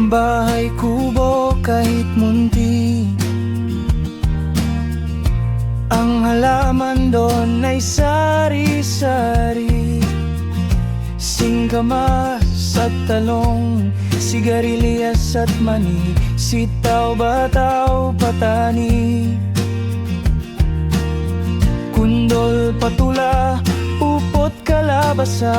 Bahay kubo kahit munti, ang halaman doon ay sari-sari. Singkamas at talong, sigarilyas at mani, sitaw, bataw, patani, kundol, patula, upot, kalabasa,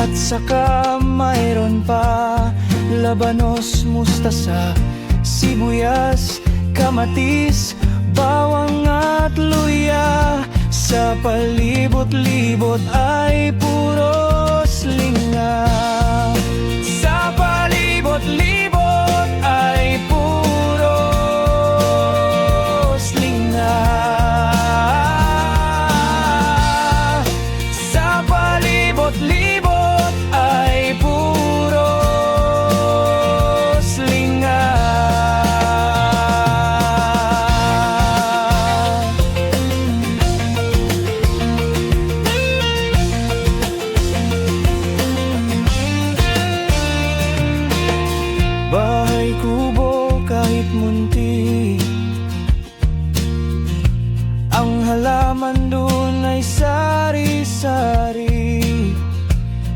at saka mayroon pa labanos, mustasa, sibuyas, kamatis, bawang at luya. Sa palibot-libot ay puro slinga. Sa palibot-libot ay puro slinga. Sa palibot-libot ay puro slinga. Bahay kubo kahit munti, ang halaman dun ay sari-sari.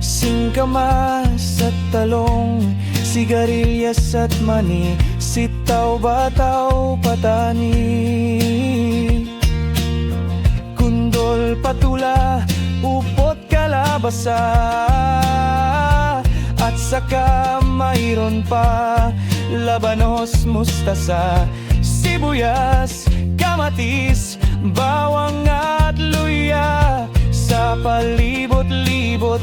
Singkamas at talong, sigarilyas at mani, sitaw, bataw, patani, kundol, patula, upot, kalabasa, at saka mayroon pa labanos, mustasa, sibuyas, kamatis, bawang at luya. Sa palibot-libot